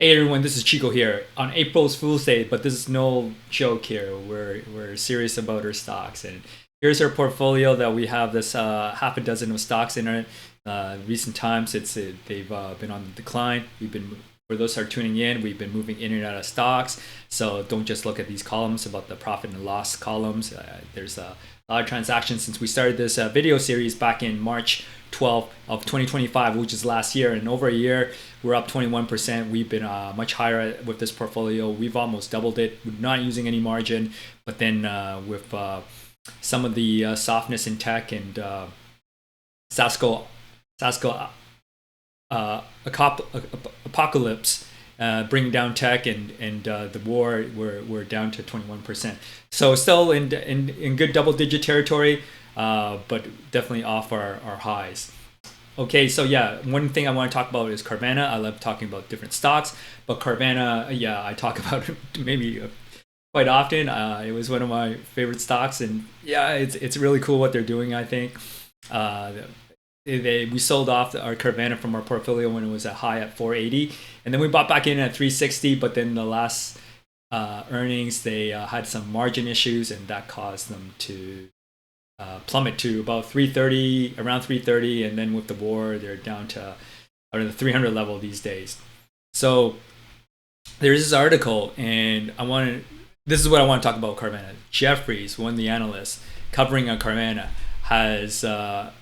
Hey everyone, this is Chico here on April's Fool's Day, but this is no joke here. We're serious about our stocks, and here's our portfolio that we have this half a dozen of stocks in it. Recent times, they've been on the decline. We've been For those who are tuning in, we've been moving in and out of stocks. So don't just look at these columns about the profit and loss columns. There's a lot of transactions since we started this video series back in March 12th of 2025, which is last year. And over a year, we're up 21%. We've been much higher with this portfolio. We've almost doubled it. We're not using any margin. But then with some of the softness in tech and Sasco, Sasco apocalypse, bringing down tech and the war, we're down to 21%. So still in good double digit territory, but definitely off our highs. Okay, so yeah, one thing I want to talk about is Carvana. I love talking about different stocks, but Carvana, yeah, I talk about it maybe quite often. It was one of my favorite stocks, and yeah, it's really cool what they're doing. I think uh, we sold off our Carvana from our portfolio when it was at high at 480, and then we bought back in at 360. But then the last earnings, they had some margin issues, and that caused them to plummet to about 330, around 330, and then with the war, they're down to out of the 300 level these days. So there's this article, and this is what I want to talk about Carvana. Jefferies, one of the analysts covering on Carvana, has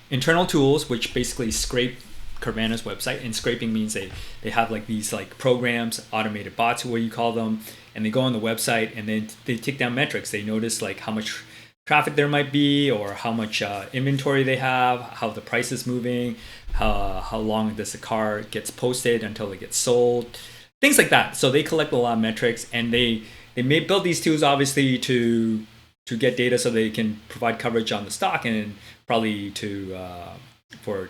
internal tools which basically scrape Carvana's website. And scraping means they have like these like programs, automated bots, what you call them, and they go on the website and then they take down metrics. They notice like how much traffic there might be, or how much inventory they have, how the price is moving, how long does the car gets posted until it gets sold, things like that. So they collect a lot of metrics, and they may build these tools obviously to get data so they can provide coverage on the stock, and probably to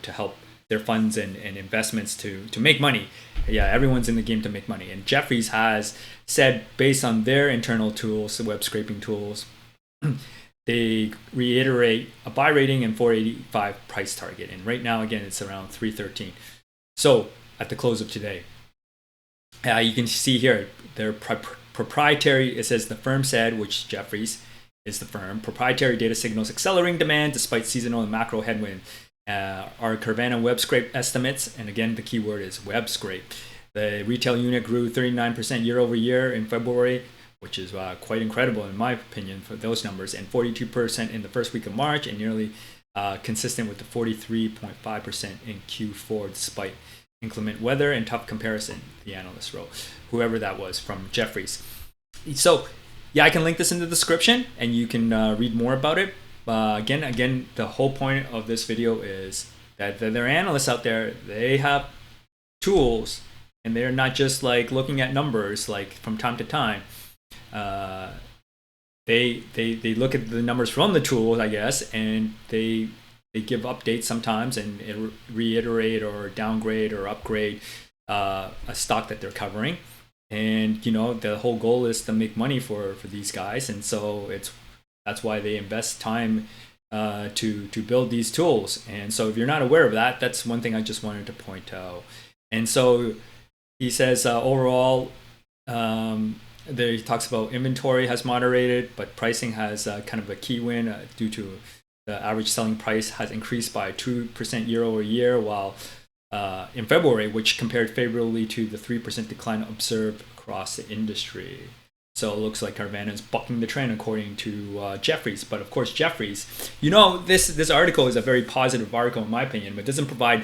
help their funds and investments to make money. Yeah, everyone's in the game to make money. And Jefferies has said, based on their internal tools, the web scraping tools, they reiterate a buy rating and 485 price target. And right now, again, it's around 313. So at the close of today, you can see here their proprietary, it says the firm said, which Jefferies is the firm, proprietary data signals accelerating demand despite seasonal and macro headwind. Our Carvana web scrape estimates, and again, the key word is web scrape. The retail unit grew 39% year over year in February, which is quite incredible in my opinion for those numbers, and 42% in the first week of March, and nearly consistent with the 43.5% in Q4 despite inclement weather and tough comparison, the analyst wrote, whoever that was from Jefferies. So yeah, I can link this in the description and you can read more about it. Again, the whole point of this video is that there are analysts out there. They have tools, and they're not just like looking at numbers like from time to time. They look at the numbers from the tools, I guess, and they give updates sometimes and reiterate or downgrade or upgrade a stock that they're covering. And the whole goal is to make money for these guys, and so that's why they invest time to build these tools. And so if you're not aware of that, that's one thing I just wanted to point out. And so he says overall, there he talks about inventory has moderated, but pricing has kind of a key win due to the average selling price has increased by 2% year over year, while in February, which compared favorably to the 3% decline observed across the industry. So it looks like Carvana is bucking the trend according to Jefferies. But of course, Jefferies, this article is a very positive article in my opinion, but doesn't provide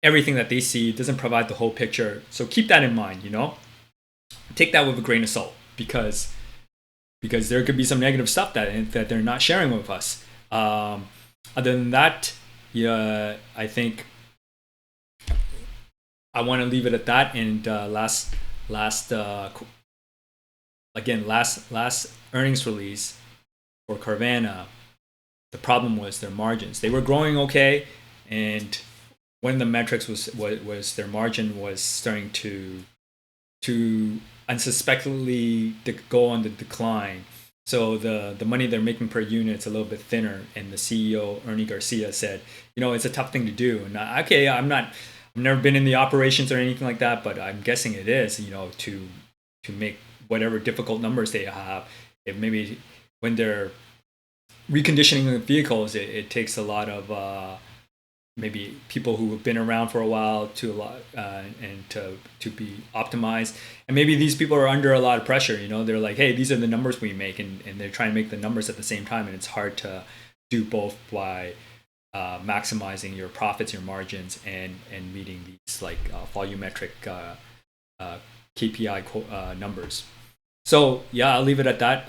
everything that they see. It doesn't provide the whole picture. So keep that in mind. Take that with a grain of salt, because there could be some negative stuff that they're not sharing with us. Other than that, yeah, I think I want to leave it at that. And last earnings release for Carvana, the problem was their margins. They were growing okay, and one of the metrics was their margin was starting to unsuspectedly go on the decline. So the money they're making per unit is a little bit thinner. And the CEO Ernie Garcia said, it's a tough thing to do. And I'm I've never been in the operations or anything like that, but I'm guessing it is, to make whatever difficult numbers they have. If maybe when they're reconditioning the vehicles, it takes a lot of maybe people who have been around for a while to a lot and to be optimized. And maybe these people are under a lot of pressure. They're like, hey, these are the numbers we make, and they're trying to make the numbers at the same time, and it's hard to do both by maximizing your profits, your margins, and meeting these like volumetric KPI numbers. So yeah, I'll leave it at that.